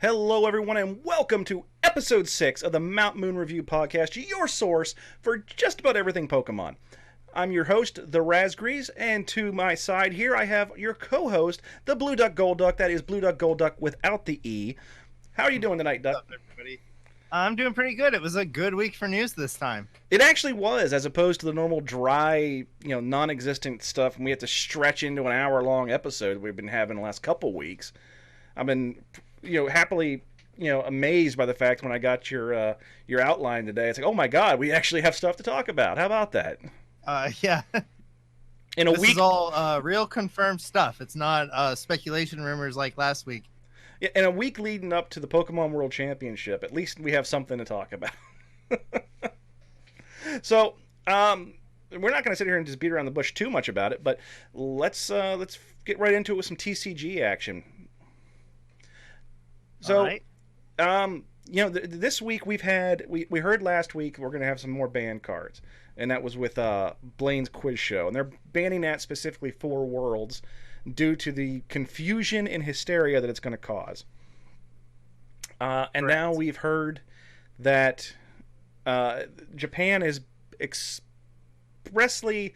Hello, everyone, and welcome to episode 6 of the Mount Moon Review Podcast, your source for just about everything Pokemon. I'm your host, the Razgrees, and to my side here I have your co-host, the Blue Duck Gold Duck. That is Blue Duck Gold Duck without the E. How are you doing tonight, Duck? What's up, everybody? I'm doing pretty good. It was a good week for news this time. It actually was, as opposed to the normal dry, non-existent stuff, and we have to stretch into an hour-long episode we've been having the last couple weeks. I've been happily, amazed by the fact when I got your outline today. It's like, oh my God, we actually have stuff to talk about. How about that? Yeah. This is all real confirmed stuff. It's not speculation rumors like last week. In a week leading up to the Pokemon World Championship, at least we have something to talk about. So, we're not going to sit here and just beat around the bush too much about it, but let's get right into it with some TCG action. So, right. This week we heard last week we're going to have some more banned cards, and that was with Blaine's quiz show, and they're banning that specifically for Worlds due to the confusion and hysteria that it's going to cause. And now we've heard that Japan has expressly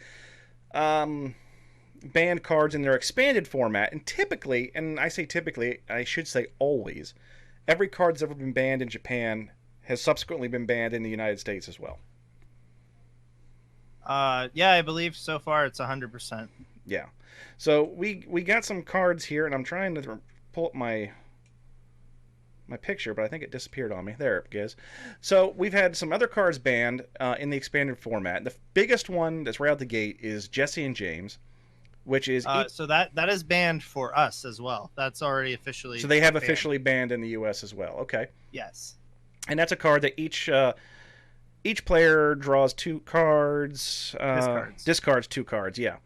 banned cards in their expanded format, and typically, and I say typically, I should say always, every card that's ever been banned in Japan has subsequently been banned in the United States as well. Yeah, I believe so far it's 100%. Yeah. So we got some cards here, and I'm trying to pull up my picture, but I think it disappeared on me. There it is. So we've had some other cards banned in the expanded format. The biggest one that's right out the gate is Jesse and James, which is so that is banned for us as well. That's already officially. So they have officially banned in the U.S. as well. Okay. Yes. And that's a card that each player draws 2 cards. Discards 2 cards. Yeah.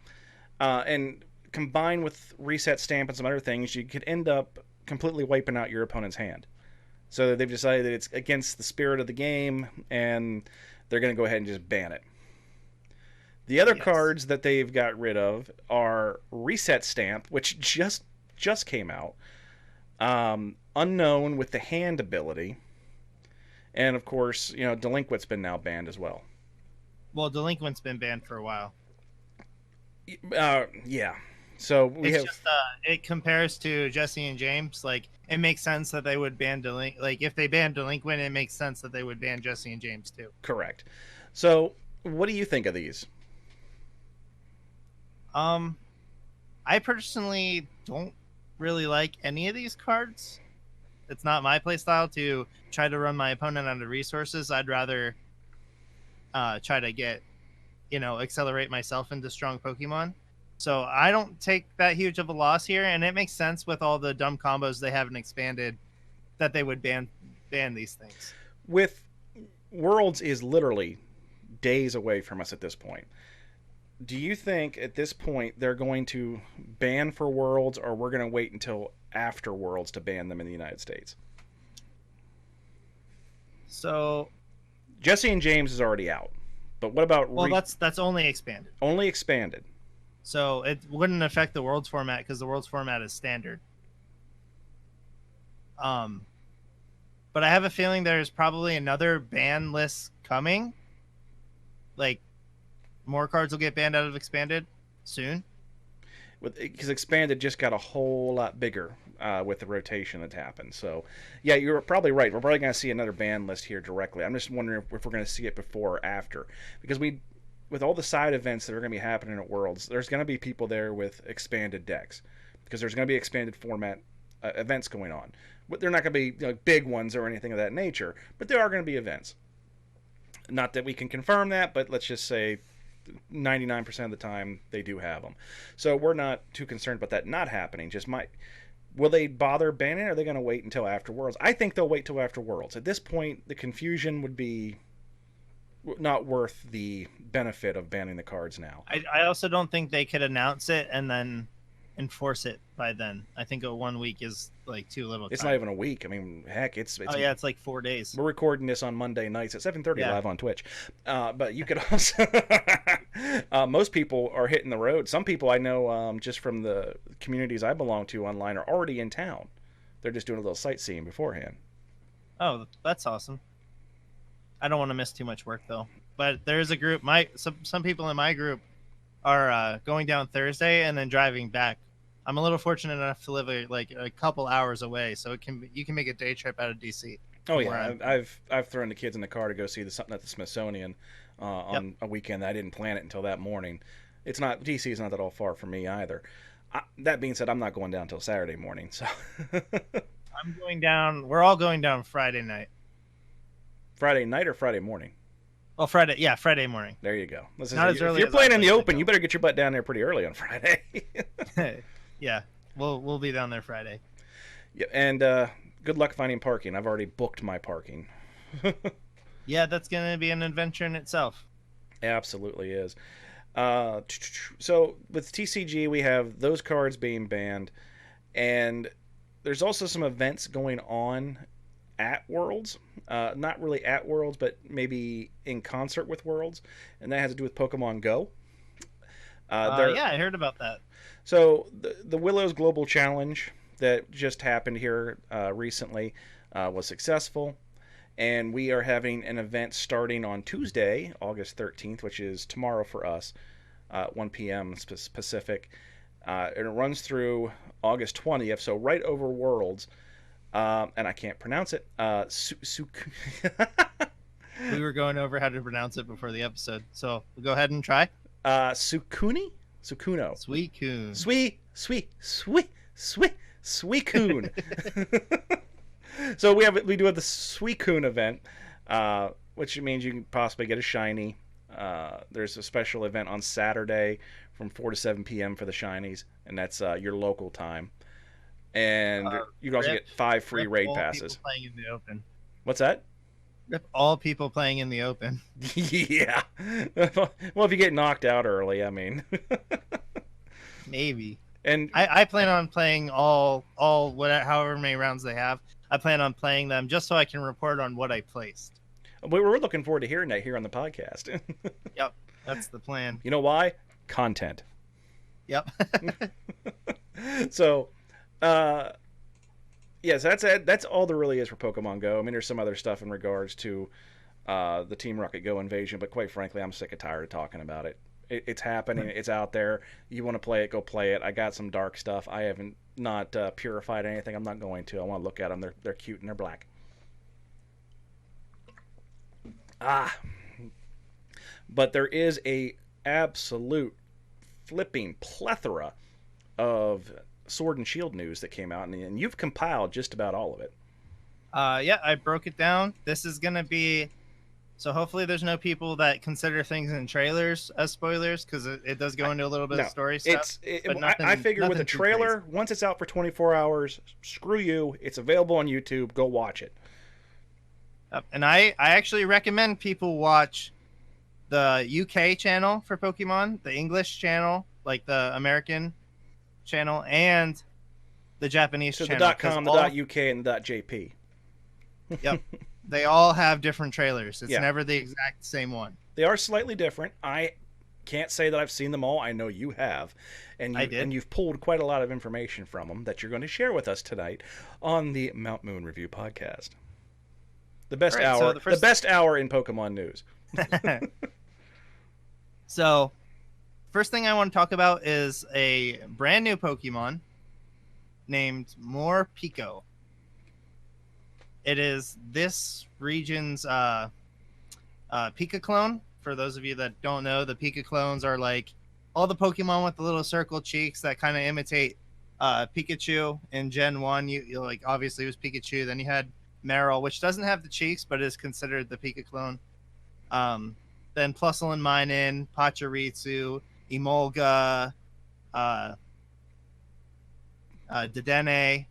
And combined with reset stamp and some other things, you could end up completely wiping out your opponent's hand. So they've decided that it's against the spirit of the game, and they're going to go ahead and just ban it. The other cards that they've got rid of are Reset Stamp, which just came out, Unknown with the hand ability, and of course, Delinquent's been now banned as well. Well, Delinquent's been banned for a while. Yeah. So it compares to Jesse and James. Like, it makes sense that they would ban Delinquent. Like, if they ban Delinquent, it makes sense that they would ban Jesse and James too. Correct. So, what do you think of these? I personally don't really like any of these cards. It's not my playstyle to try to run my opponent out of resources. I'd rather try to get, accelerate myself into strong Pokemon. So I don't take that huge of a loss here, and it makes sense with all the dumb combos they haven't expanded that they would ban these things. With Worlds is literally days away from us at this point. Do you think at this point they're going to ban for Worlds, or we're going to wait until after Worlds to ban them in the United States? So Jesse and James is already out. But what about... Well, that's only expanded. Only expanded. So it wouldn't affect the Worlds format because the Worlds format is standard. But I have a feeling there's probably another ban list coming. Like, more cards will get banned out of expanded soon. Because expanded just got a whole lot bigger with the rotation that's happened. So, yeah, you're probably right. We're probably going to see another ban list here directly. I'm just wondering if we're going to see it before or after. Because with all the side events that are going to be happening at Worlds, there's going to be people there with expanded decks. Because there's going to be expanded format events going on. But they're not going to be big ones or anything of that nature. But there are going to be events. Not that we can confirm that, but let's just say 99% of the time they do have them. So we're not too concerned about that not happening. Will they bother banning it, or are they going to wait until after Worlds? I think they'll wait till after Worlds. At this point, the confusion would be not worth the benefit of banning the cards now. I also don't think they could announce it and then enforce it by then. I think a 1 week is like too little time. It's not even a week. I mean, heck, it's it's like 4 days. We're recording this on Monday nights at 7:30 live on Twitch. But you could also most people are hitting the road. Some people I know just from the communities I belong to online are already in town They're just doing a little sightseeing beforehand. Oh, that's awesome. I don't want to miss too much work though. But there's a group. Some people in my group are going down Thursday and then driving back. I'm a little fortunate enough to live like a couple hours away, so you can make a day trip out of DC. Oh yeah, I've thrown the kids in the car to go see something at the Smithsonian on a weekend that I didn't plan it until that morning. It's not DC is not that all far from me either. That being said, I'm not going down until Saturday morning. So I'm going down. We're all going down Friday night. Friday night or Friday morning? Well, Friday. Yeah, Friday morning. There you go. If you're playing in the open, you better get your butt down there pretty early on Friday. Yeah, we'll be down there Friday. Yeah, and good luck finding parking. I've already booked my parking. Yeah, that's going to be an adventure in itself. Absolutely is. So with TCG, we have those cards being banned, and there's also some events going on at Worlds. Not really at Worlds, but maybe in concert with Worlds, and that has to do with Pokemon Go. Yeah, I heard about that. So the Willows Global Challenge that just happened here recently was successful. And we are having an event starting on Tuesday, August 13th, which is tomorrow for us, 1 p.m. Pacific. And it runs through August 20th, so right over Worlds. And I can't pronounce it. We were going over how to pronounce it before the episode, so we'll go ahead and try. Sukuno. Suicune. So we do have the Suicune event, which means you can possibly get a shiny. There's a special event on Saturday from 4 to 7 p.m. for the shinies, and that's your local time. And you can also get 5 free raid passes. Playing in the open. What's that? Rip all people playing in the open. Yeah. Well, if you get knocked out early, I mean. Maybe. And I plan on playing however many rounds they have. I plan on playing them just so I can report on what I placed. We're looking forward to hearing that here on the podcast. Yep, that's the plan. You know why? Content. Yep. So, yes, that's it. That's all there really is for Pokemon Go. I mean, there's some other stuff in regards to the Team Rocket Go invasion, but quite frankly, I'm sick and tired of talking about it. It's happening. It's out there. You want to play it, go play it. I got some dark stuff. I haven't not purified anything. I'm not going to. I want to look at them. They're cute and they're black. But there is a absolute flipping plethora of Sword and Shield news that came out, and you've compiled just about all of it. Yeah, I broke it down. This is gonna be. So hopefully there's no people that consider things in trailers as spoilers, because it does go into a little bit of story stuff. I figure with a trailer, once it's out for 24 hours, screw you. It's available on YouTube. Go watch it. And I actually recommend people watch the UK channel for Pokemon, the English channel, like the American channel, and the Japanese channel. The .com, the .uk, and the .jp. Yep. They all have different trailers. It's never the exact same one. They are slightly different. I can't say that I've seen them all. I know you have. And I did. And you've pulled quite a lot of information from them that you're going to share with us tonight on the Mount Moon Review podcast. The best hour. So the best hour in Pokemon news. So, first thing I want to talk about is a brand new Pokemon named Pico. It is this region's Pika clone. For those of you that don't know, the Pika clones are like all the Pokemon with the little circle cheeks that kind of imitate Pikachu in Gen 1. You like, obviously it was Pikachu. Then you had Meryl, which doesn't have the cheeks, but is considered the Pika clone. Then Plusle and Minun, Pachirisu, Emolga, Dedenne.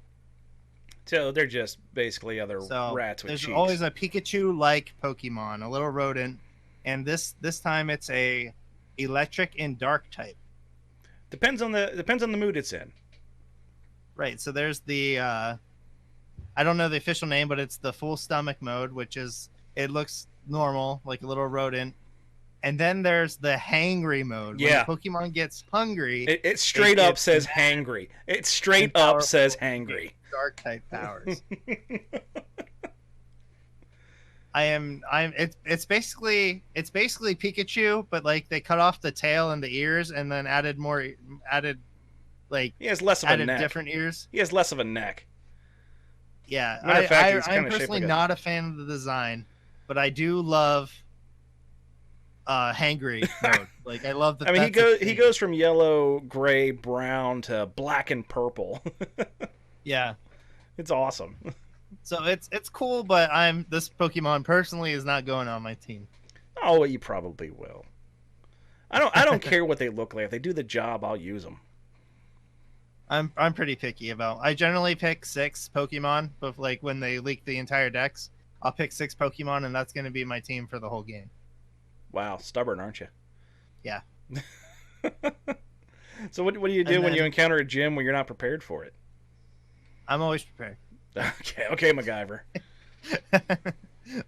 So they're just basically other rats with cheeks. There's always a Pikachu-like Pokemon, a little rodent, and this time it's a electric and dark type. Depends on the mood it's in. Right. So there's the I don't know the official name, but it's the full stomach mode, which is it looks normal, like a little rodent. And then there's the hangry mode. When Yeah. the Pokemon gets hungry, It straight up gets says mad hangry. It straight and up powerful says and hangry. gains dark type powers. It's basically Pikachu, but like they cut off the tail and the ears and then added He has less of a neck. different ears. He has less of a neck. Yeah, Matter of fact, he's I'm kinda shaped personally like a- not a fan of the design, but I do love hangry mode. Like I love the. I mean, he goes from yellow, gray, brown to black and purple. Yeah. It's awesome. So it's cool, but this Pokemon personally is not going on my team. Oh, you probably will. I don't care what they look like. If they do the job, I'll use them. I'm pretty picky about. I generally pick 6 Pokemon, but like when they leak the entire decks, I'll pick 6 Pokemon, and that's going to be my team for the whole game. Wow, stubborn, aren't you? Yeah. So what do you do when you encounter a gym where you're not prepared for it? I'm always prepared. Okay, MacGyver.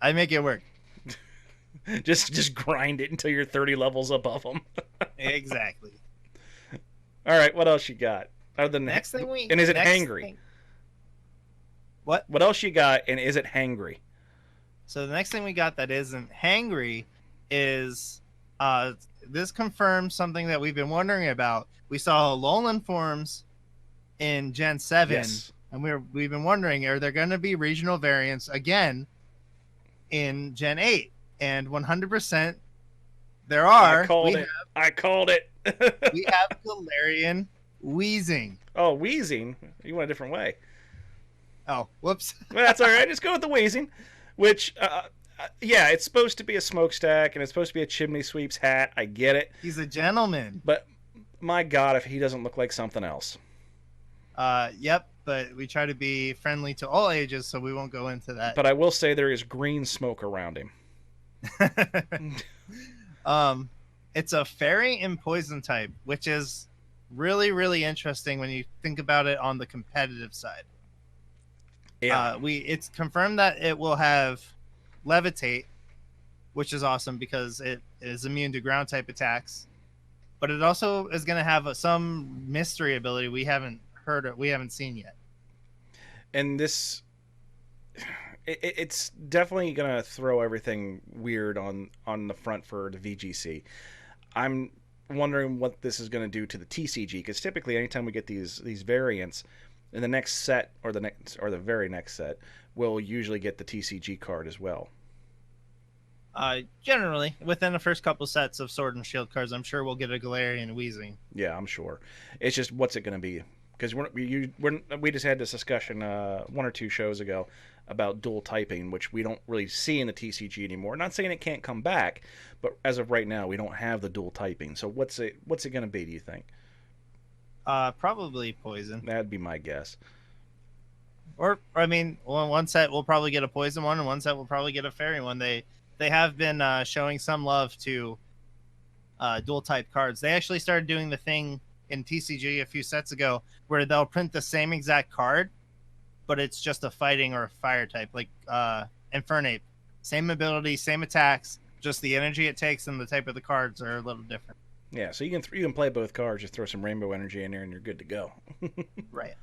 I make it work. just grind it until you're 30 levels above them. Exactly. All right, what else you got? Other than Next thing we and is it hangry? What else you got, and is it hangry? So the next thing we got that isn't hangry is this confirms something that we've been wondering about. We saw Alolan forms in Gen 7, Yes. and we've been wondering, are there going to be regional variants again in Gen 8? And 100% there are. I called it. We have Galarian Wheezing. Oh, Wheezing? You went a different way. Oh, whoops. Well, that's all right. Just go with the Wheezing, which, yeah, it's supposed to be a smokestack, and it's supposed to be a chimney sweep's hat. I get it. He's a gentleman. But, my God, if he doesn't look like something else. Yep, but we try to be friendly to all ages, so we won't go into that. But I will say there is green smoke around him. It's a fairy and poison type, which is really, really interesting when you think about it on the competitive side. Yeah. It's confirmed that it will have levitate, which is awesome because it is immune to ground type attacks. But it also is going to have some mystery ability we haven't seen yet. And this, it's definitely going to throw everything weird on the front for the VGC. I'm wondering what this is going to do to the TCG, because typically anytime we get these variants, in the next set or the very next set, we'll usually get the TCG card as well. Generally, within the first couple sets of Sword and Shield cards, I'm sure we'll get a Galarian Wheezing. Yeah, I'm sure. It's just, what's it going to be? Because we just had this discussion 1 or 2 shows ago about dual typing, which we don't really see in the TCG anymore. Not saying it can't come back, but as of right now, we don't have the dual typing. So what's it going to be, do you think? Probably poison. That'd be my guess. Or I mean, one set we'll probably get a poison one, and one set we'll probably get a fairy one. They have been showing some love to dual type cards. They actually started doing the thing in TCG a few sets ago where they'll print the same exact card, but it's just a fighting or a fire type, like Infernape. Same ability, same attacks, just the energy it takes and the type of the cards are a little different. Yeah, so you can play both cards, just throw some rainbow energy in there, and you're good to go. Right.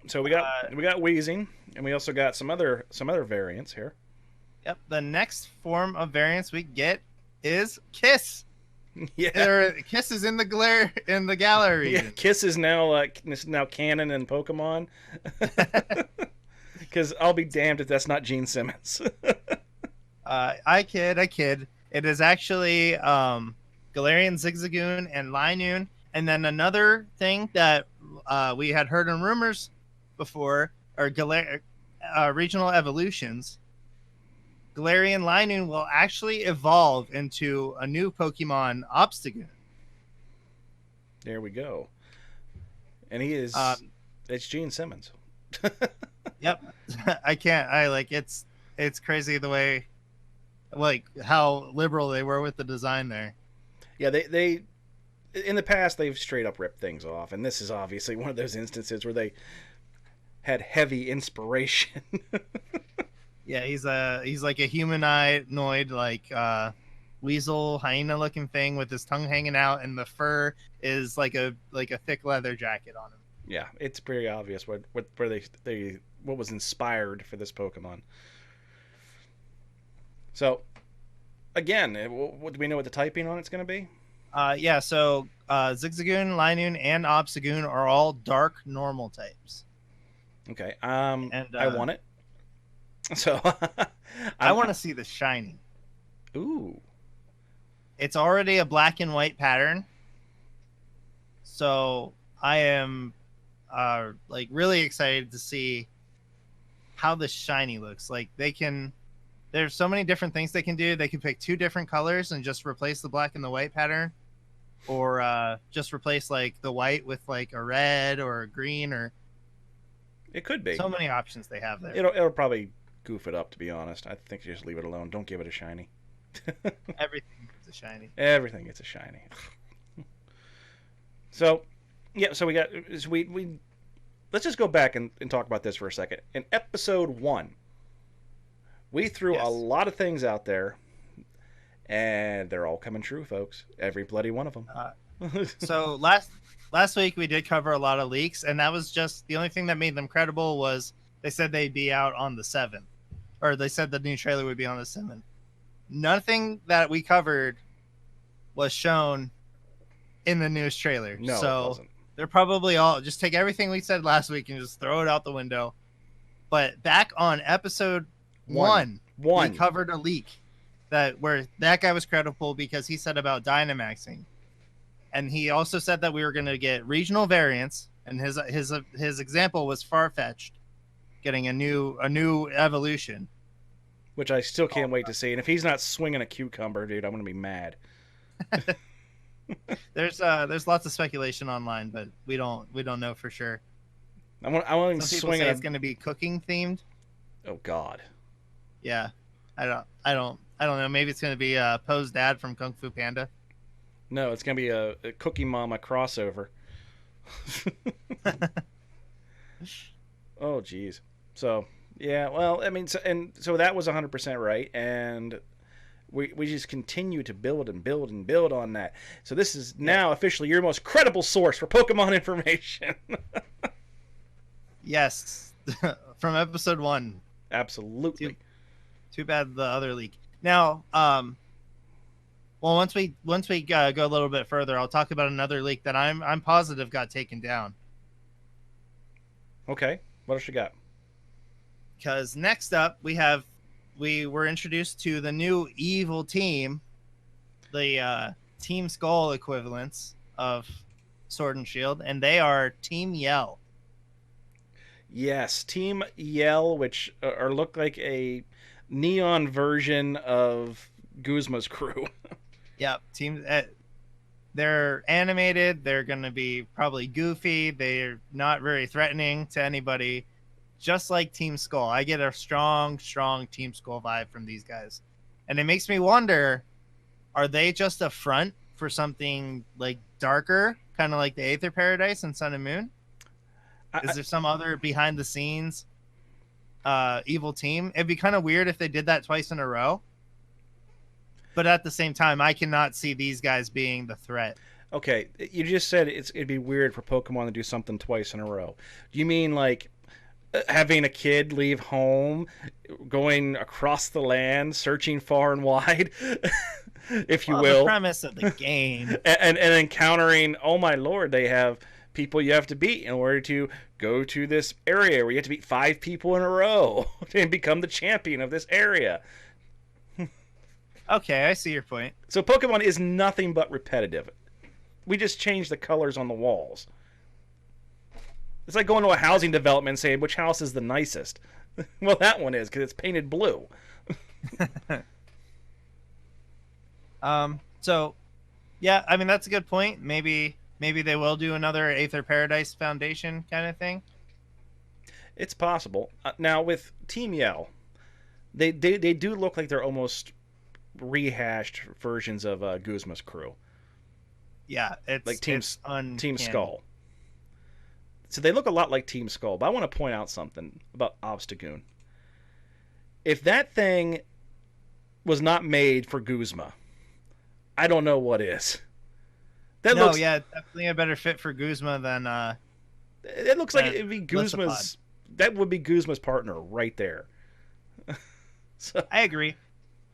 So we got Wheezing, and we also got some other variants here. Yep. The next form of variants we get is Kiss. Yeah. Kiss is in the gallery. Yeah, Kiss is now canon in Pokemon. Because I'll be damned if that's not Gene Simmons. I kid. It is actually Galarian Zigzagoon and Linoon. And then another thing that we had heard in rumors before are regional evolutions. Galarian Linoon will actually evolve into a new Pokemon, Obstagoon. There we go. And he is it's Gene Simmons. Yep. It's crazy the way, like, how liberal they were with the design there. Yeah, they in the past they've straight up ripped things off, and this is obviously one of those instances where they had heavy inspiration. Yeah, he's like a humanoid like weasel hyena looking thing with his tongue hanging out, and the fur is like a thick leather jacket on him. Yeah, it's pretty obvious what where they what was inspired for this Pokemon. So again, what do we know what the typing on it's going to be? Yeah, so Zigzagoon, Linoon, and Obstagoon are all dark normal types. Okay. And I want it. So I want to see the shiny. Ooh. It's already a black and white pattern, so I am like really excited to see how the shiny looks. Like there's so many different things they can do. They can pick 2 different colors and just replace the black and the white pattern, or just replace like the white with like a red or a green, or it could be. So many options they have there. It'll probably goof it up, to be honest. I think you just leave it alone. Don't give it a shiny. Everything gets a shiny. Everything gets a shiny. So, yeah. So we let's just go back and talk about this for a second. In episode 1, we threw a lot of things out there, and they're all coming true, folks. Every bloody one of them. So last week we did cover a lot of leaks, and that was just the only thing that made them credible was they said they'd be out on the 7th, or they said the new trailer would be on the 7th. Nothing that we covered was shown in the newest trailer. No, so it wasn't. They're probably all just take everything we said last week and just throw it out the window. But back on episode one, we covered a leak where that guy was credible because he said about Dynamaxing. And he also said that we were going to get regional variants, and his example was Farfetch'd getting a new evolution, which I still can't wait to see. And if he's not swinging a cucumber, dude, I'm going to be mad. There's lots of speculation online, but we don't know for sure. I want him Some people swinging. say it's going to be cooking themed. Oh God. Yeah, I don't know. Maybe it's going to be Poe's dad from Kung Fu Panda. No, it's going to be a Cookie Mama crossover. Oh, geez. So, yeah, well, I mean, so that was 100% right, and we just continue to build and build and build on that. So this is now officially your most credible source for Pokemon information. Yes, from episode 1. Absolutely. Too bad the other leak. Now, well, once we go a little bit further, I'll talk about another leak that I'm positive got taken down. Okay, what else you got? Because next up we were introduced to the new evil team, the Team Skull equivalents of Sword and Shield, and they are Team Yell. Yes, Team Yell, which look like a neon version of Guzma's crew. Yep, they're animated. They're going to be probably goofy. They're not very threatening to anybody, just like Team Skull. I get a strong Team Skull vibe from these guys. And it makes me wonder, are they just a front for something like darker, kind of like the Aether Paradise and Sun and Moon? Is there some other behind the scenes evil team? It'd be kind of weird if they did that twice in a row. But at the same time, I cannot see these guys being the threat. Okay, you just said it'd be weird for Pokemon to do something twice in a row. Do you mean like having a kid leave home, going across the land, searching far and wide, if you will? The premise of the game. and encountering, oh my lord, they have people you have to beat in order to go to this area where you have to beat 5 people in a row and become the champion of this area. Okay, I see your point. So Pokemon is nothing but repetitive. We just change the colors on the walls. It's like going to a housing development and saying, which house is the nicest? Well, that one is, because it's painted blue. So, yeah, I mean, that's a good point. Maybe they will do another Aether Paradise Foundation kind of thing. It's possible. Now, with Team Yell, they do look like they're almost rehashed versions of Guzma's crew. Yeah, it's like Team uncanny. Skull. So they look a lot like Team Skull, but I want to point out something about Obstagoon. if that thing was not made for Guzma, I don't know what is. Yeah, definitely a better fit for Guzma than it looks like it'd be Lissapod. Guzma's. That would be Guzma's partner right there. So I agree.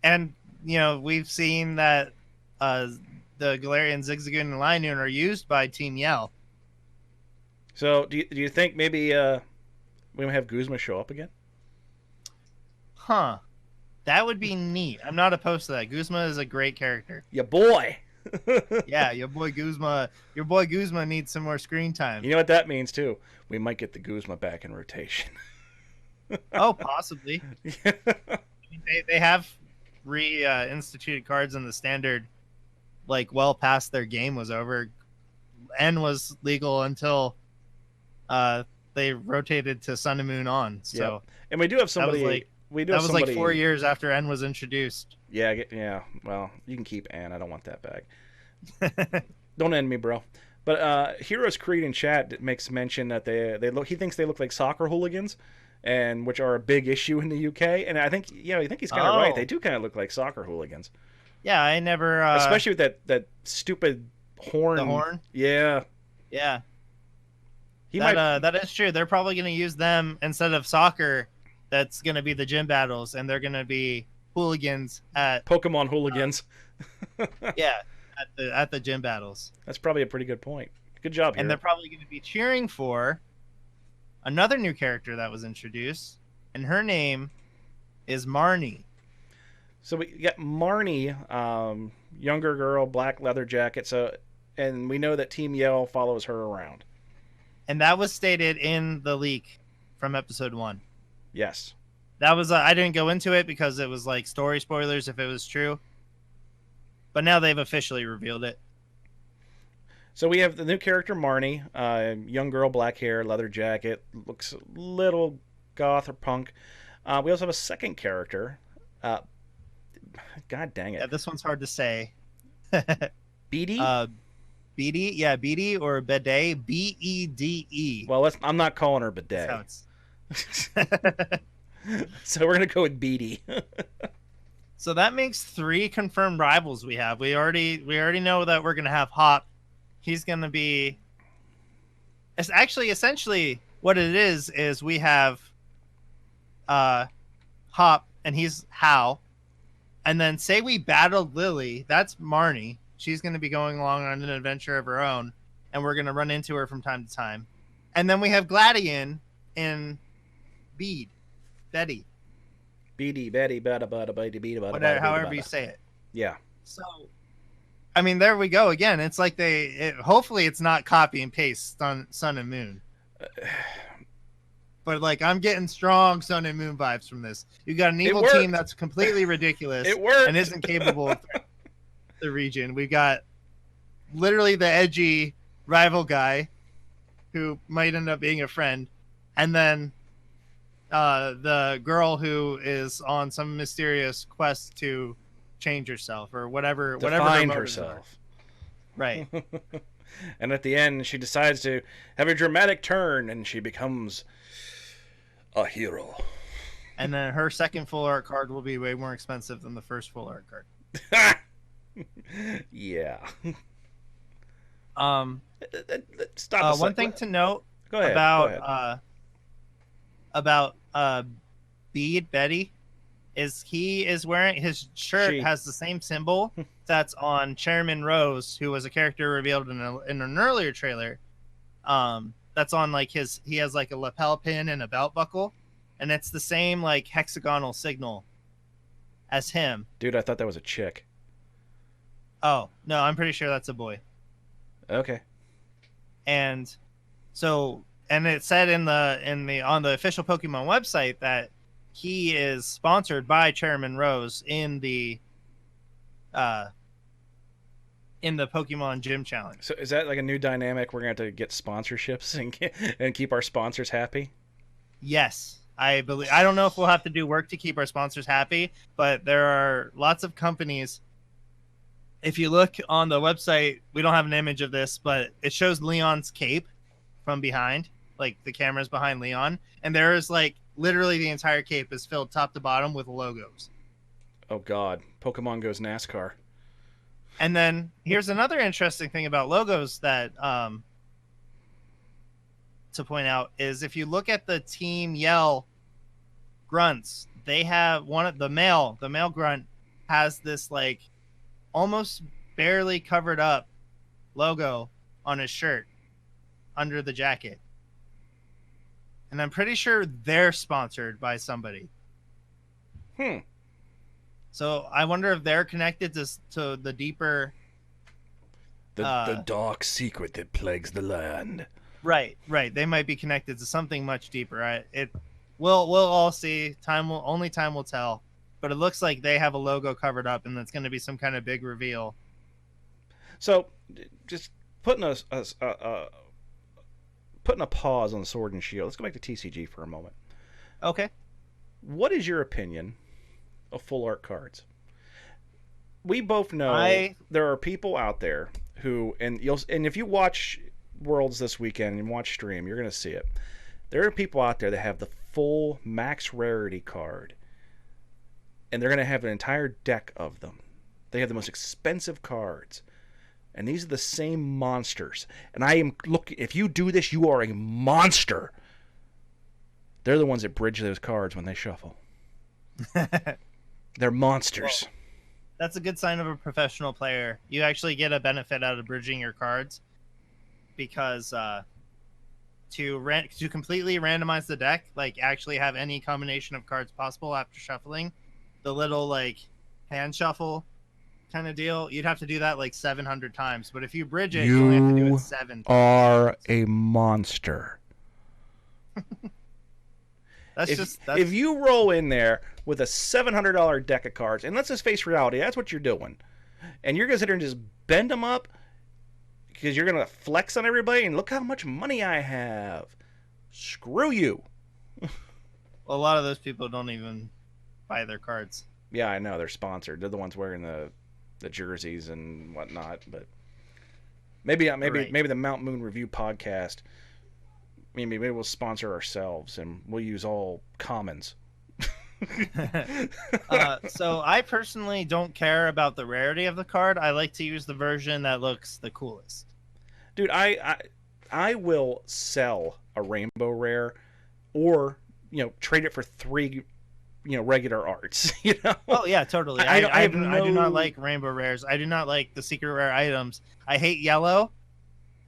And we've seen that the Galarian, Zigzagoon, and Linoon are used by Team Yell. So do you think maybe we might have Guzma show up again? Huh. That would be neat. I'm not opposed to that. Guzma is a great character. Yeah, boy. Yeah, your boy Guzma needs some more screen time. You know what that means too? We might get the Guzma back in rotation. Oh, possibly. I mean, they have reinstituted cards in the standard, like well past their game was over. N was legal until they rotated to Sun and Moon on. So, yep. And we do have somebody. That was like 4 years after N was introduced. Yeah. Well, you can keep N. I don't want that back. Don't end me, bro. But Heroes Creed in chat makes mention that they look. He thinks they look like soccer hooligans, and which are a big issue in the UK. And I think I think he's kind of right. They do kind of look like soccer hooligans. Yeah, I never. Especially with that stupid horn. The horn. Yeah. Yeah. That is true. They're probably going to use them instead of soccer. That's going to be the gym battles, and they're going to be hooligans at Pokemon hooligans. Yeah, at the gym battles. That's probably a pretty good point. Good job, Hero. And they're probably going to be cheering for another new character that was introduced, and her name is Marnie. So we got Marnie, younger girl, black leather jacket. And we know that Team Yell follows her around. And that was stated in the leak from episode 1. Yes. That was I didn't go into it because it was like story spoilers if it was true. But now they've officially revealed it. So we have the new character Marnie, young girl, black hair, leather jacket, looks a little goth or punk. We also have a second character. God dang it. Yeah, this one's hard to say. Beady? Beady? Yeah, Beady or Bede. Bede. Well, I'm not calling her Bidet. That's how it's... So we're going to go with Beady. So that makes 3 confirmed rivals we have. We already know that we're going to have Hop. He's going to be... It's actually, essentially, what it is we have Hop, and he's Hal. And then say we battled Lily, that's Marnie. She's going to be going along on an adventure of her own, and we're going to run into her from time to time. And then we have Gladian in Betty. Whatever, however you say it. Yeah. So, I mean, there we go again. It's like hopefully it's not copy and paste Sun and Moon. But like, I'm getting strong Sun and Moon vibes from this. You got an evil team that's completely ridiculous. It worked. And isn't capable of the region. We got literally the edgy rival guy who might end up being a friend, and then the girl who is on some mysterious quest to change herself or whatever find herself. Right. And at the end she decides to have a dramatic turn and she becomes a hero. And then her second full art card will be way more expensive than the first full art card. Yeah. Stop. One thing to note about Betty is he is wearing his shirt has the same symbol that's on Chairman Rose, who was a character revealed in an earlier trailer. That's on like he has like a lapel pin and a belt buckle, and it's the same like hexagonal signal as him. Dude, I thought that was a chick. Oh no, I'm pretty sure that's a boy. Okay. And so, and it said on the official Pokemon website that he is sponsored by Chairman Rose in the Pokemon Gym Challenge. So is that like a new dynamic? We're gonna have to get sponsorships and keep our sponsors happy? Yes, I believe. I don't know if we'll have to do work to keep our sponsors happy, but there are lots of companies. If you look on the website, we don't have an image of this, but it shows Leon's cape from behind, like the camera's behind Leon, and there is like literally the entire cape is filled top to bottom with logos. Oh God, Pokemon Go's NASCAR. And then here's another interesting thing about logos that to point out is if you look at the Team Yell grunts, they have one of the male grunt has this like almost barely covered up logo on his shirt under the jacket. And I'm pretty sure they're sponsored by somebody. So I wonder if they're connected to the deeper the dark secret that plagues the land. Right. They might be connected to something much deeper. We'll all see. Time will tell. But it looks like they have a logo covered up, and that's going to be some kind of big reveal. So, just putting a pause on Sword and Shield. Let's go back to TCG for a moment. Okay. What is your opinion of full art cards? We both know there are people out there who, and if you watch Worlds this weekend and watch stream, you're going to see it. There are people out there that have the full max rarity card, and they're going to have an entire deck of them. They have the most expensive cards, and these are the same monsters. And I am looking. If you do this, you are a monster. They're the ones that bridge those cards when they shuffle. They're monsters. Well, that's a good sign of a professional player. You actually get a benefit out of bridging your cards, because to completely randomize the deck, like actually have any combination of cards possible after shuffling, the little like hand shuffle kind of deal, you'd have to do that like 700 times. But if you bridge it, you only have to do it 7 times. You are a monster. If you roll in there with a $700 deck of cards, and let's just face reality, that's what you're doing, and you're going to sit here and just bend them up because you're going to flex on everybody and look how much money I have. Screw you. Well, a lot of those people don't even buy their cards. Yeah, I know. They're sponsored. They're the ones wearing the jerseys and whatnot. But maybe the Mount Moon Review podcast, maybe we'll sponsor ourselves and we'll use all commons. So I personally don't care about the rarity of the card. I like to use the version that looks the coolest. Dude, I will sell a rainbow rare, or trade it for 3 regular arts. Oh yeah, totally. I do not like rainbow rares. I do not like the secret rare items. I hate yellow.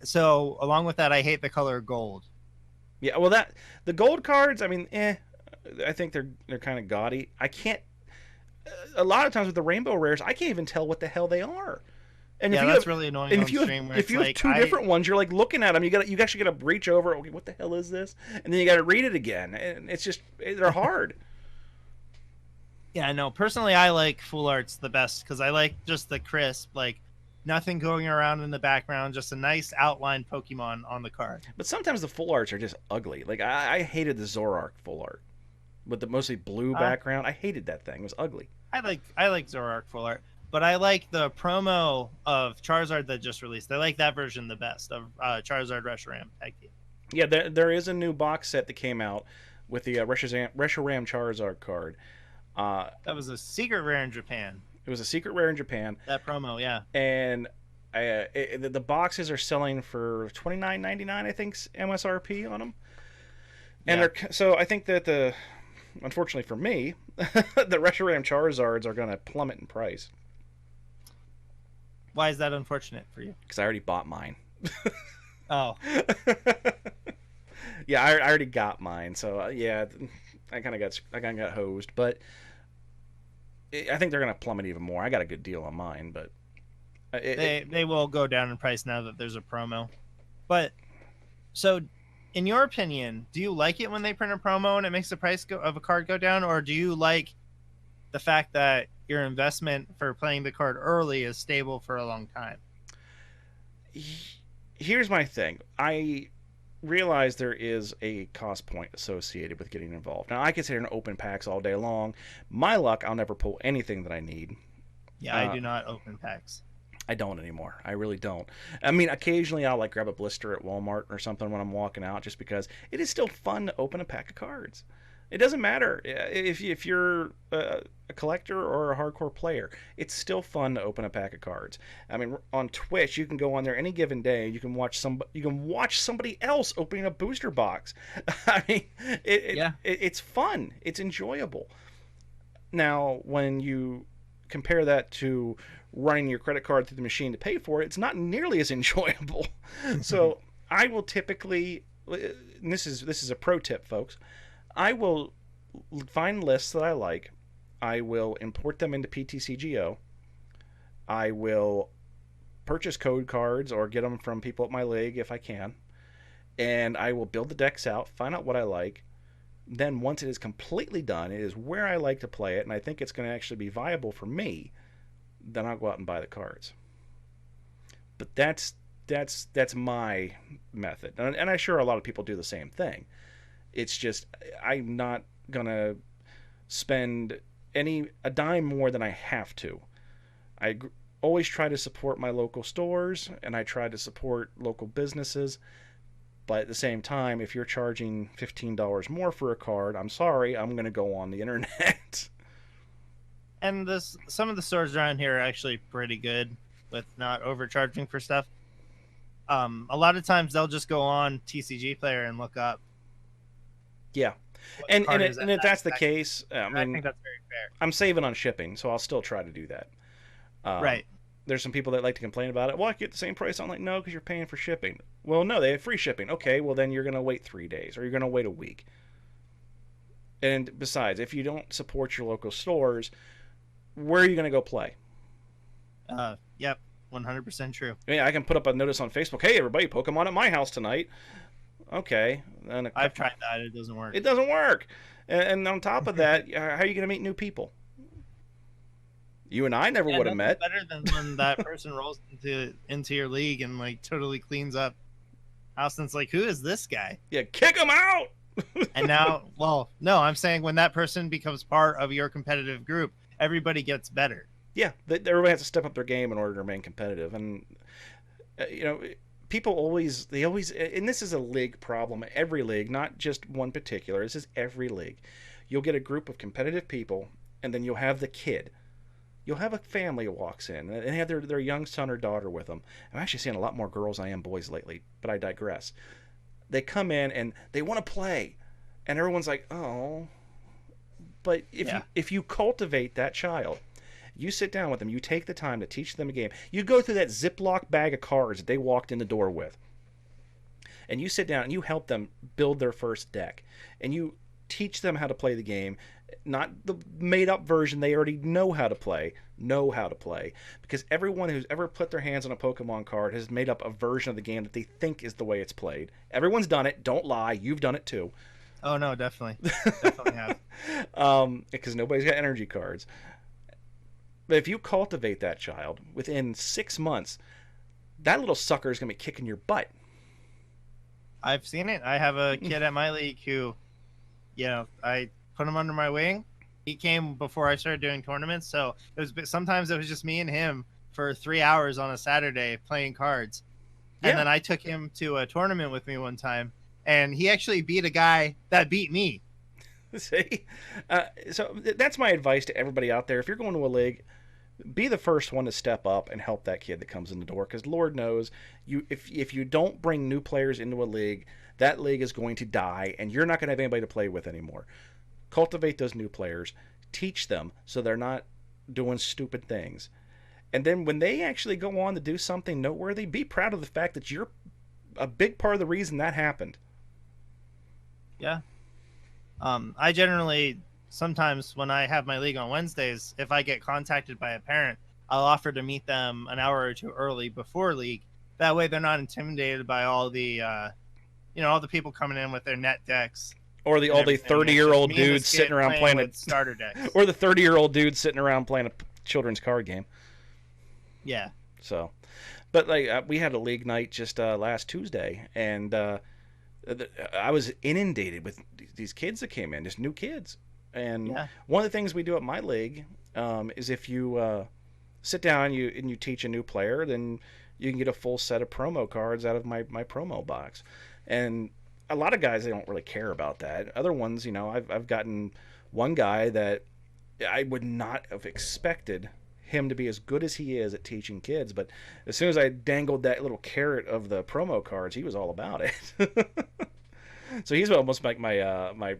So along with that, I hate the color gold. Yeah, well, the gold cards, I mean, I think they're kind of gaudy. I can't. A lot of times with the rainbow rares, I can't even tell what the hell they are. And yeah, that's really annoying. And if you have 2 different ones, you're like looking at them. You actually got to reach over. Okay, what the hell is this? And then you got to read it again. And it's just they're hard. Yeah, no. Personally, I like full arts the best because I like just the crisp, like nothing going around in the background, just a nice outlined Pokemon on the card. But sometimes the full arts are just ugly. Like I hated the Zoroark full art with the mostly blue background. I hated that thing. It was ugly. I like Zoroark full art, but I like the promo of Charizard that just released. I like that version the best of Charizard Reshiram Tag Team. Yeah, there is a new box set that came out with the Reshiram Charizard card. That was a secret rare in Japan. It was a secret rare in Japan. That promo, yeah. And the boxes are selling for $29.99, I think, MSRP on them. And so I think that unfortunately for me, the Reshiram Charizards are going to plummet in price. Why is that unfortunate for you? Because I already bought mine. Oh. Yeah, I already got mine. So yeah, I kind of got hosed, but I think they're going to plummet even more. I got a good deal on mine, but they will go down in price now that there's a promo. But so, in your opinion, do you like it when they print a promo and it makes the price of a card go down, or do you like the fact that your investment for playing the card early is stable for a long time? Here's my thing. I realize there is a cost point associated with getting involved. Now, I can sit here and open packs all day long. My luck, I'll never pull anything that I need. Yeah, I do not open packs. I don't anymore. I really don't. I mean, occasionally I'll grab a blister at Walmart or something when I'm walking out, just because it is still fun to open a pack of cards. It doesn't matter if you're a collector or a hardcore player. It's still fun to open a pack of cards. I mean, on Twitch, you can go on there any given day. You can watch somebody else opening a booster box. I mean, it's fun. It's enjoyable. Now, when you compare that to running your credit card through the machine to pay for it, it's not nearly as enjoyable. So I will typically, and this is a pro tip, folks. I will find lists that I like. I will import them into PTCGO. I will purchase code cards or get them from people at my league if I can. And I will build the decks out, find out what I like. Then once it is completely done, it is where I like to play it, and I think it's going to actually be viable for me, then I'll go out and buy the cards. But that's my method. And I'm sure a lot of people do the same thing. It's just I'm not gonna spend a dime more than I have to. I always try to support my local stores, and I try to support local businesses. But at the same time, if you're charging $15 more for a card, I'm sorry, I'm gonna go on the internet. And some of the stores around here are actually pretty good with not overcharging for stuff. A lot of times they'll just go on TCG Player and look up. Yeah, and if that's the case, I mean, I think that's very fair. I'm saving on shipping, so I'll still try to do that. Right. There's some people that like to complain about it. Well, I get the same price. I'm like, no, because you're paying for shipping. Well, no, they have free shipping. Okay, well then you're going to wait 3 days, or you're going to wait a week. And besides, if you don't support your local stores, where are you going to go play? Yep, 100% true. Yeah, I can put up a notice on Facebook. Hey, everybody, Pokemon at my house tonight. Okay. And I've tried that. It doesn't work. It doesn't work. And on top of that, how are you going to meet new people? You and I never would have met. Better than when that person rolls into your league and like totally cleans up house, and it's like, who is this guy? Yeah, kick him out. And now, well, no, I'm saying when that person becomes part of your competitive group, everybody gets better. Yeah, everybody has to step up their game in order to remain competitive. And people always, and this is a league problem. Every league, not just one particular. This is every league. You'll get a group of competitive people, and then you'll have the kid. You'll have a family who walks in and have their young son or daughter with them. I'm actually seeing a lot more girls than I am boys lately, but I digress. They come in and they want to play, and everyone's like, oh. But if you cultivate that child, you sit down with them, you take the time to teach them a game. You go through that Ziploc bag of cards that they walked in the door with, and you sit down and you help them build their first deck, and you teach them how to play the game, not the made-up version they already know how to play, because everyone who's ever put their hands on a Pokemon card has made up a version of the game that they think is the way it's played. Everyone's done it. Don't lie. You've done it too. Oh, no, definitely. Definitely have. Because nobody's got energy cards. But if you cultivate that child, within 6 months, that little sucker is going to be kicking your butt. I've seen it. I have a kid at my league who, I put him under my wing. He came before I started doing tournaments, so sometimes it was just me and him for 3 hours on a Saturday playing cards. Yeah. And then I took him to a tournament with me one time, and he actually beat a guy that beat me. See? So that's my advice to everybody out there. If you're going to a league, be the first one to step up and help that kid that comes in the door, because Lord knows, if you don't bring new players into a league, that league is going to die, and you're not going to have anybody to play with anymore. Cultivate those new players. Teach them so they're not doing stupid things. And then when they actually go on to do something noteworthy, be proud of the fact that you're a big part of the reason that happened. Yeah. I generally, sometimes when I have my league on Wednesdays, if I get contacted by a parent, I'll offer to meet them an hour or two early before league. That way they're not intimidated by all the, all the people coming in with their net decks. Or all the 30-year-old dudes sitting around playing a starter decks. Or the 30-year-old dudes sitting around playing a children's card game. Yeah. So, but we had a league night just last Tuesday, and I was inundated with these kids that came in, just new kids. And one of the things we do at my league is if you sit down and you teach a new player, then you can get a full set of promo cards out of my promo box. And a lot of guys, they don't really care about that. Other ones, I've gotten one guy that I would not have expected him to be as good as he is at teaching kids, but as soon as I dangled that little carrot of the promo cards, he was all about it. So he's almost like my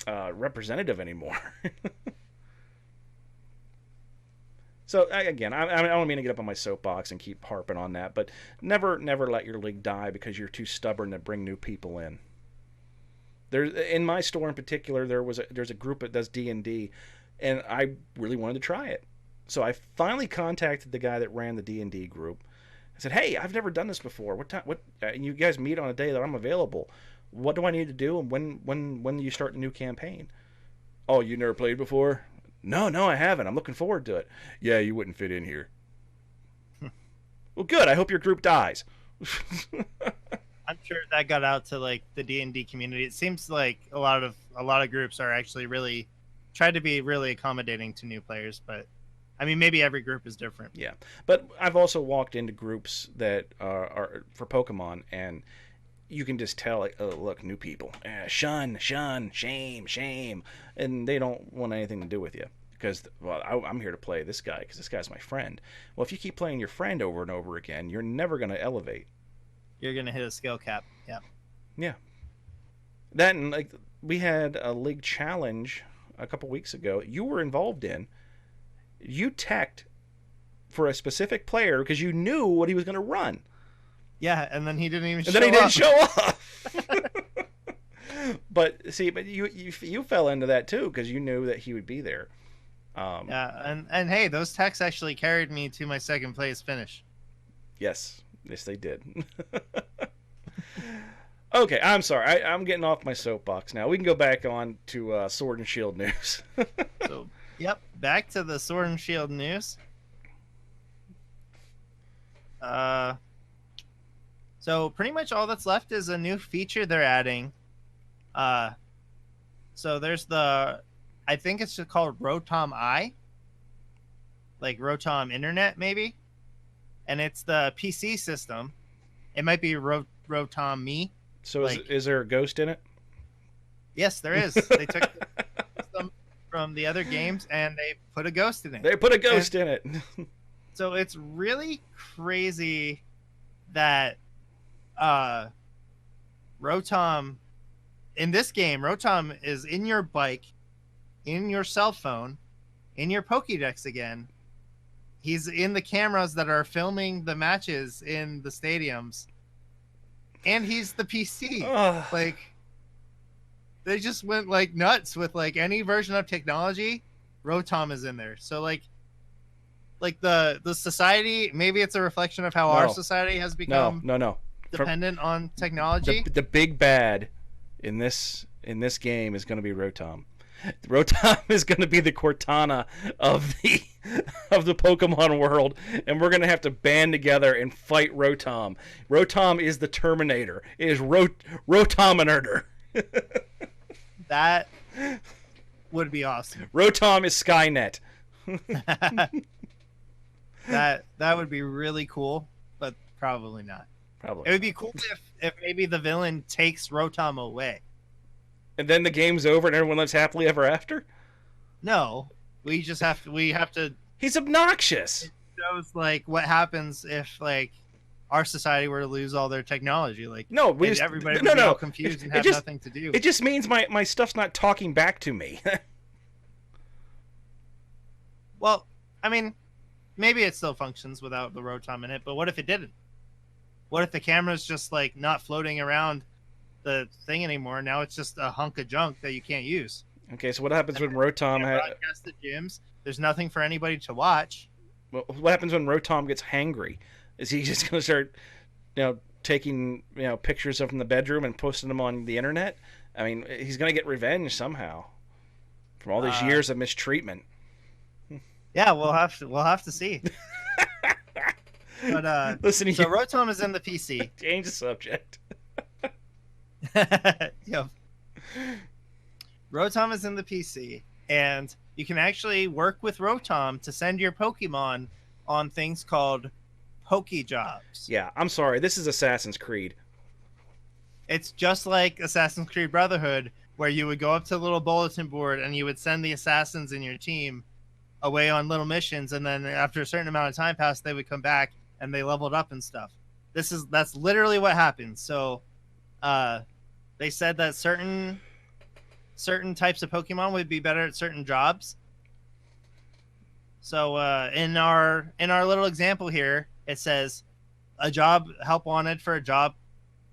representative anymore. So again, I don't mean to get up on my soapbox and keep harping on that, but never let your league die because you're too stubborn to bring new people in. In my store in particular, there's a group that does D&D, and I really wanted to try it. So I finally contacted the guy that ran the D&D group. I said, "Hey, I've never done this before. What time? What? You guys meet on a day that I'm available. What do I need to do? And when do you start the new campaign?" "Oh, you never played before?" No, I haven't. I'm looking forward to it." "Yeah, you wouldn't fit in here." "Well, good. I hope your group dies." I'm sure that got out to like the D&D community. It seems like a lot of groups are actually really try to be really accommodating to new players, but I mean maybe every group is different. Yeah, but I've also walked into groups that are for Pokemon, and you can just tell, like, oh, look, new people, shun, shame, and they don't want anything to do with you because, well, I'm here to play this guy because this guy's my friend. Well, if you keep playing your friend over and over again, you're never going to elevate. You're going to hit a skill cap. Yeah. That, and like we had a league challenge a couple weeks ago you were involved in. You teched for a specific player because you knew what he was going to run. Yeah, and then he didn't even show up. But you fell into that too because you knew that he would be there. Yeah, and hey, those techs actually carried me to my second place finish. Yes, they did. Okay, I'm sorry. I'm getting off my soapbox now. We can go back on to Sword and Shield news. So, yep, back to the Sword and Shield news. So pretty much all that's left is a new feature they're adding. So there's I think it's just called Rotom I, like Rotom Internet maybe, and it's the PC system. It might be Rotom Me. So is there a ghost in it? Yes, there is. They took the system from the other games and they put a ghost in it. They put a ghost in it. So it's really crazy that Rotom in this game, Rotom is in your bike, in your cell phone, in your Pokédex again. He's in the cameras that are filming the matches in the stadiums. And he's the PC. Like, they just went like nuts with like any version of technology. Rotom is in there. So like the society, maybe it's a reflection of how our society has become dependent on technology. The big bad in this game is going to be Rotom. Rotom is going to be the Cortana of the Pokemon world, and we're going to have to band together and fight Rotom. Rotom is the Terminator. It is Rotominator. That would be awesome. Rotom is Skynet. That would be really cool, but probably not. Probably. It would be cool if maybe the villain takes Rotom away. And then the game's over and everyone lives happily ever after? No. We have to He's obnoxious. It shows like what happens if like our society were to lose all their technology. Like everybody would be all confused and have nothing to do. It just means my stuff's not talking back to me. Well, I mean, maybe it still functions without the Rotom in it, but what if it didn't? What if the camera's just like not floating around the thing anymore? Now it's just a hunk of junk that you can't use. Okay, so what happens when Rotom broadcast the gyms? There's nothing for anybody to watch. Well, what happens when Rotom gets hangry? Is he just going to start, taking pictures of him in the bedroom and posting them on the internet? I mean, he's going to get revenge somehow from all these years of mistreatment. Yeah, we'll have to see. But listen, so Rotom is in the PC. Change the subject. Yep. Rotom is in the PC, and you can actually work with Rotom to send your Pokemon on things called Hokey Jobs. Yeah, I'm sorry. This is Assassin's Creed. It's just like Assassin's Creed Brotherhood, where you would go up to the little bulletin board and you would send the assassins in your team away on little missions, and then after a certain amount of time passed, they would come back and they leveled up and stuff. That's literally what happens. So, they said that certain types of Pokemon would be better at certain jobs. So, in our little example here, it says a job help wanted for a job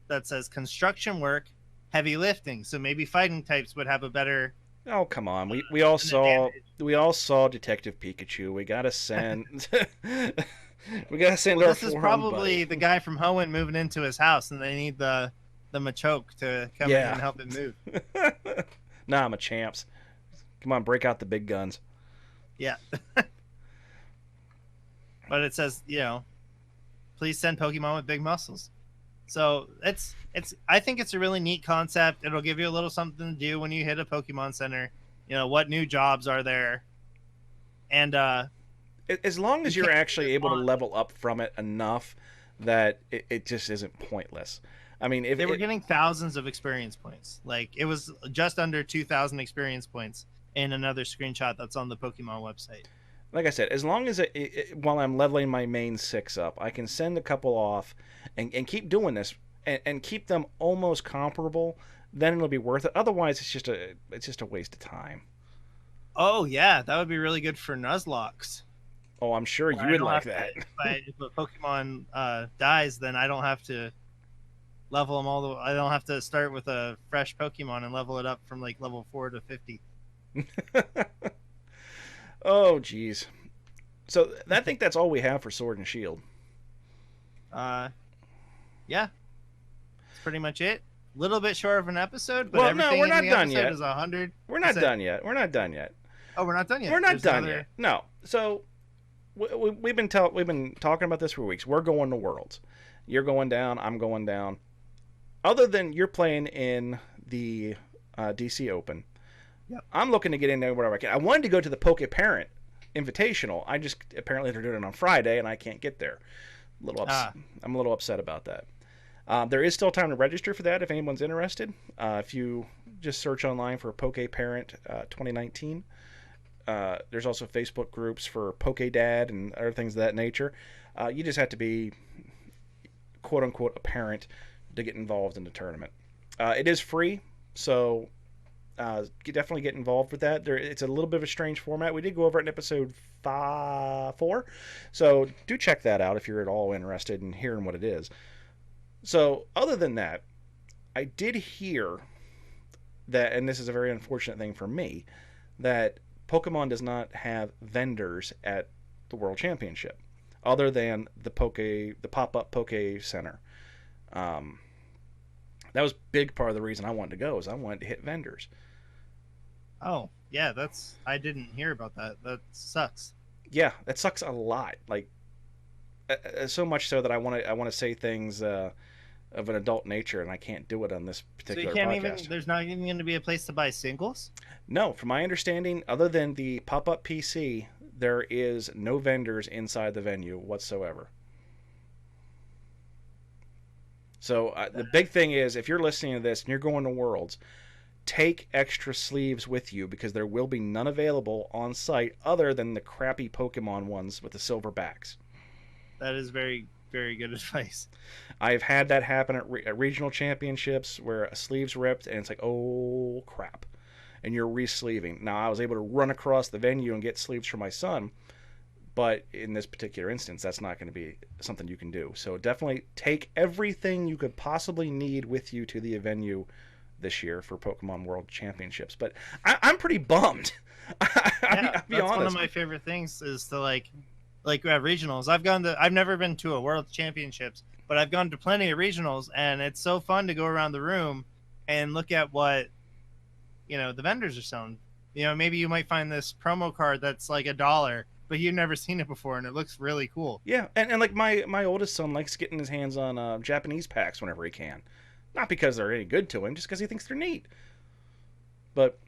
that says construction work, heavy lifting. So maybe fighting types would have a better Oh, come on. We all saw Detective Pikachu. We gotta send we gotta send Well, our this is forum probably buddy. the guy from Hoenn moving into his house, and they need the Machoke to come in Yeah. and help him move. Nah, I'm a champs. Come on, break out the big guns. Yeah, but it says, please send Pokemon with big muscles. So it's I think it's a really neat concept. It'll give you a little something to do when you hit a Pokemon Center. What new jobs are there, and As long you as you're can't actually able to respond. level up from it enough that it just isn't pointless. I mean, if They were it, getting thousands of experience points. Like it was just under 2,000 experience points in another screenshot that's on the Pokemon website. like I said, as long as while I'm leveling my main six up, I can send a couple off and keep doing this and keep them almost comparable, then it'll be worth it. Otherwise, it's just a waste of time. Oh yeah, that would be really good for Nuzlocks. Oh, I'm sure Where you I would don't like have to, that. if a Pokemon dies, then I don't have to level them all. I don't have to start with a fresh Pokemon and level it up from like level 4 to 50. Oh, geez. So I think that's all we have for Sword and Shield. Uh, yeah, that's pretty much it. A little bit short of an episode, but Well, no, everything we're in not the done episode yet. is 100. We're not done yet. We're not done yet. Oh, we're not done yet. We're not There's done another... yet. No. So we've been talking about this for weeks. We're going to Worlds. You're going down. I'm going down. Other than you're playing in the DC Open, Yep. I'm looking to get in there wherever I can. I wanted to go to the Poke Parent Invitational. I just apparently they're doing it on Friday, and I can't get there. I'm a little upset about that. There is still time to register for that if anyone's interested. If you just search online for Poke Parent 2019, there's also Facebook groups for Poke Dad and other things of that nature. You just have to be quote unquote a parent to get involved in the tournament. It is free, so definitely get involved with that. It's a little bit of a strange format. We did go over it in episode 4, so do check that out if you're at all interested in hearing what it is. So, other than that, I did hear that, and this is a very unfortunate thing for me, that Pokemon does not have vendors at the World Championship, other than the pop-up Poke Center. Um, that was a big part of the reason I wanted to go, is I wanted to hit vendors. Oh, yeah, I didn't hear about that. That sucks. Yeah, that sucks a lot. Like so much so that I want to say things of an adult nature, and I can't do it on this So you particular can't even, podcast. there's not even going to be a place to buy singles? No, from my understanding, other than the pop-up PC, there is no vendors inside the venue whatsoever. So the big thing is, if you're listening to this and you're going to Worlds, take extra sleeves with you because there will be none available on site other than the crappy Pokemon ones with the silver backs. That is very, very good advice. I've had that happen at regional championships where a sleeve's ripped and it's like, oh crap, and you're re-sleeving. Now I was able to run across the venue and get sleeves for my son, but in this particular instance, that's not going to be something you can do. So definitely take everything you could possibly need with you to the venue this year for Pokemon World Championships. But I'm pretty bummed. Yeah, I'll be that's honest. one of my favorite things is to like regionals. I've never been to a World Championships, but I've gone to plenty of regionals, and it's so fun to go around the room and look at what the vendors are selling. Maybe you might find this promo card that's like $1, but you've never seen it before, and it looks really cool. Yeah, and like my oldest son likes getting his hands on Japanese packs whenever he can. Not because they're any good to him, just because he thinks they're neat. But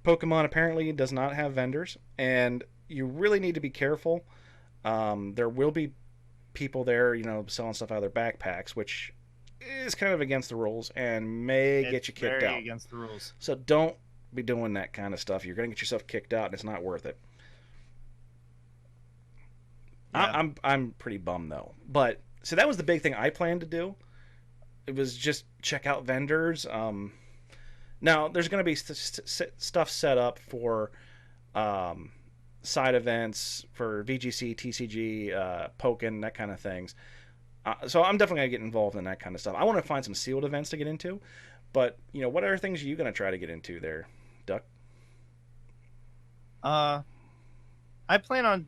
Pokemon apparently does not have vendors, and you really need to be careful. There will be people there, selling stuff out of their backpacks, which is kind of against the rules and may get It's you kicked very out. against the rules. So don't be doing that kind of stuff. You're going to get yourself kicked out, and it's not worth it. Yeah. I'm pretty bummed though. But so that was the big thing I planned to do. It was just check out vendors. Now there's going to be stuff set up for um, side events for VGC, TCG, Pokken, that kind of things. So I'm definitely gonna get involved in that kind of stuff. I want to find some sealed events to get into, but what other things are you gonna try to get into there, Duck? Uh, I plan on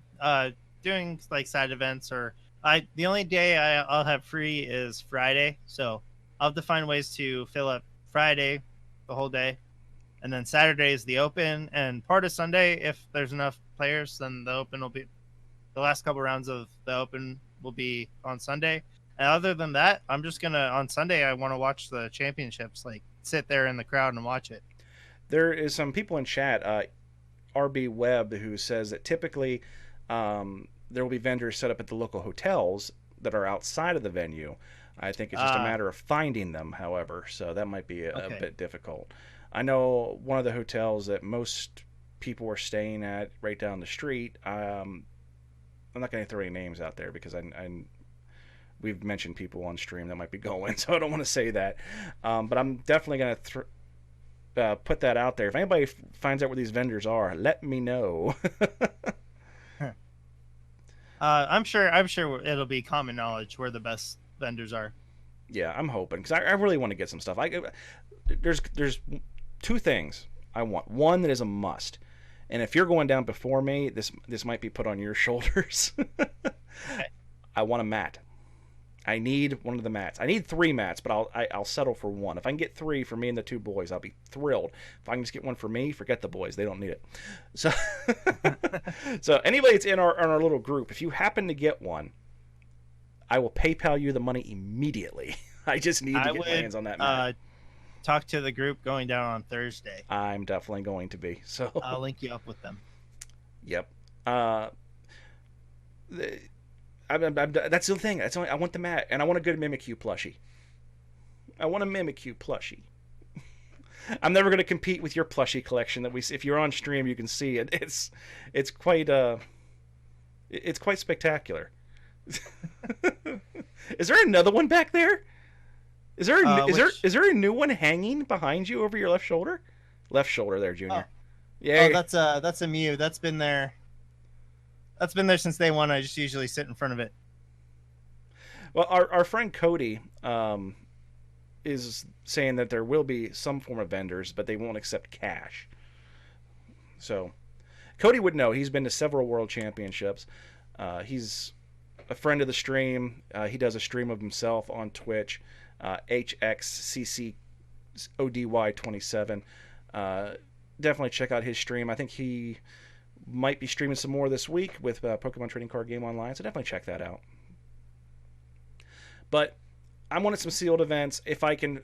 doing like side events, or the only day I'll have free is Friday, so I'll have to find ways to fill up Friday the whole day, and then Saturday is the open, and part of Sunday if there's enough players, then the open will be the last couple rounds of the open will be on Sunday. And other than that, I'm just gonna on Sunday I want to watch the championships, like sit there in the crowd and watch it. There is some people in chat, RB Webb, who says that typically there will be vendors set up at the local hotels that are outside of the venue. I think it's just a matter of finding them, however, so that might be a bit difficult. I know one of the hotels that most people are staying at right down the street. I'm not going to throw any names out there because we've mentioned people on stream that might be going, so I don't want to say that. But I'm definitely going to put that out there. If anybody finds out where these vendors are, let me know. I'm sure it'll be common knowledge where the best vendors are. Yeah, I'm hoping because I really want to get some stuff. There's two things I want. One that is a must, and if you're going down before me, this might be put on your shoulders. Okay. I want a mat. I need one of the mats. I need 3 mats, but I'll settle for 1. If I can get 3 for me and the 2 boys, I'll be thrilled. If I can just get 1 for me, forget the boys. They don't need it. So, so anybody that's in our little group, if you happen to get one, I will PayPal you the money immediately. I just need to get my hands on that mat. Talk to the group going down on Thursday. I'm definitely going to be. So I'll link you up with them. Yep. That's the thing. I want the mat, and I want a good Mimikyu plushie. I want a Mimikyu plushie. I'm never going to compete with your plushie collection that we see. If you're on stream, you can see it. It's quite spectacular. Is there another one back there? Is there a new one hanging behind you over your left shoulder? Left shoulder there, Junior. Yeah. Oh, that's a Mew. That's been there. That's been there since day one. I just usually sit in front of it. Well, our friend Cody is saying that there will be some form of vendors, but they won't accept cash. So Cody would know. He's been to several world championships. He's a friend of the stream. He does a stream of himself on Twitch, HXCCODY27. Definitely check out his stream. I think he might be streaming some more this week with Pokemon Trading Card Game Online, so definitely check that out. But I wanted some sealed events. If I can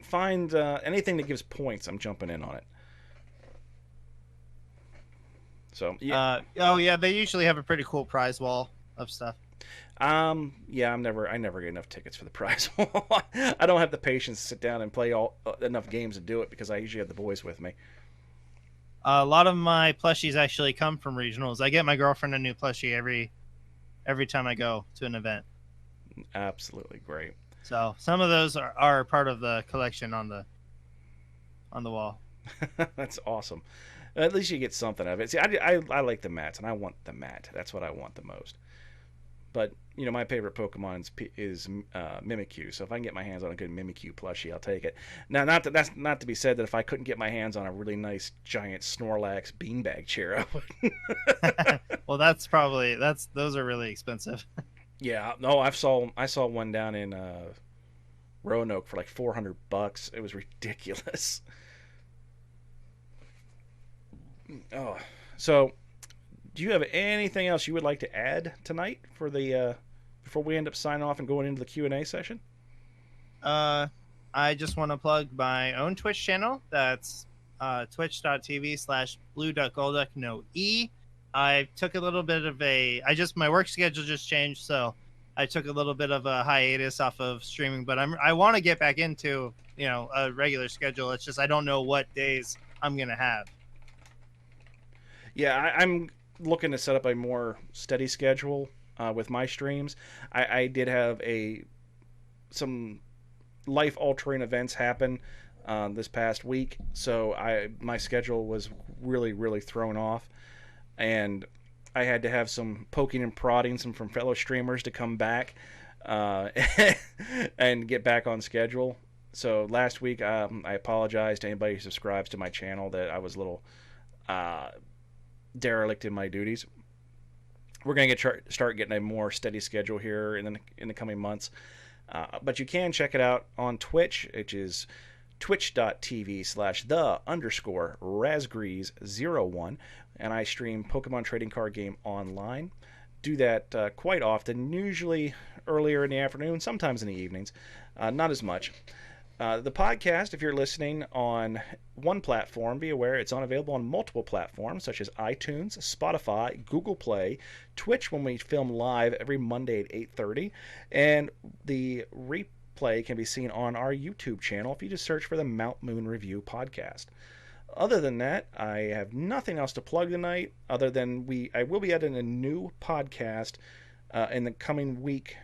find anything that gives points, I'm jumping in on it. So yeah. They usually have a pretty cool prize wall of stuff. Yeah, I never get enough tickets for the prize wall. I don't have the patience to sit down and play enough games to do it because I usually have the boys with me. A lot of my plushies actually come from regionals. I get my girlfriend a new plushie every time I go to an event. Absolutely great. So some of those are part of the collection on the wall. That's awesome. At least you get something of it. See, I like the mats, and I want the mat. That's what I want the most. But my favorite Pokemon is Mimikyu. So if I can get my hands on a good Mimikyu plushie, I'll take it. Now, that's not to be said that if I couldn't get my hands on a really nice giant Snorlax beanbag chair, I would. Well, those are really expensive. Yeah, no, I saw one down in Roanoke for like $400. It was ridiculous. Oh, so. Do you have anything else you would like to add tonight for the before we end up signing off and going into the Q&A session? I just want to plug my own Twitch channel. That's twitch.tv/blue.golduck, no E. I took a little bit of my work schedule just changed, so I took a little bit of a hiatus off of streaming, but I want to get back into, a regular schedule. It's just I don't know what days I'm gonna have. Yeah, I'm looking to set up a more steady schedule with my streams. I did have some life altering events happen this past week, so my schedule was really thrown off, and I had to have some poking and prodding from fellow streamers to come back uh, and get back on schedule. So last week, I apologize to anybody who subscribes to my channel that I was a little uh, derelict in my duties. We're going to start getting a more steady schedule here in the coming months. But you can check it out on Twitch, which is twitch.tv/the_Razgrees01, and I stream Pokemon Trading Card Game online. Do that quite often, usually earlier in the afternoon, sometimes in the evenings, not as much. The podcast, if you're listening on one platform, be aware it's unavailable on multiple platforms such as iTunes, Spotify, Google Play, Twitch when we film live every Monday at 8:30, and the replay can be seen on our YouTube channel if you just search for the Mount Moon Review podcast. Other than that, I have nothing else to plug tonight other than I will be adding a new podcast in the coming week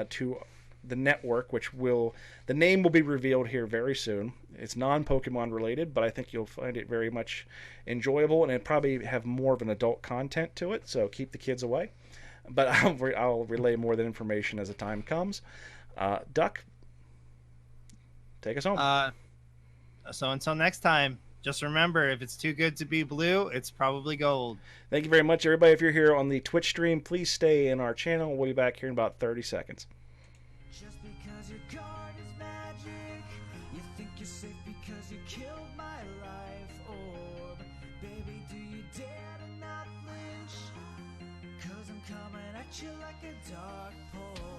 to the network, the name will be revealed here very soon. It's non-Pokemon related, but I think you'll find it very much enjoyable, and it probably have more of an adult content to it, so keep the kids away. But I'll relay more of that information as the time comes. Duck, take us home. So until next time, just remember, if it's too good to be blue, it's probably gold. Thank you very much, everybody. If you're here on the Twitch stream, please stay in our channel. We'll be back here in about 30 seconds. Just because your card is magic, you think you're safe because you killed my life orb. Baby, do you dare to not flinch? 'Cause I'm coming at you like a dark pole.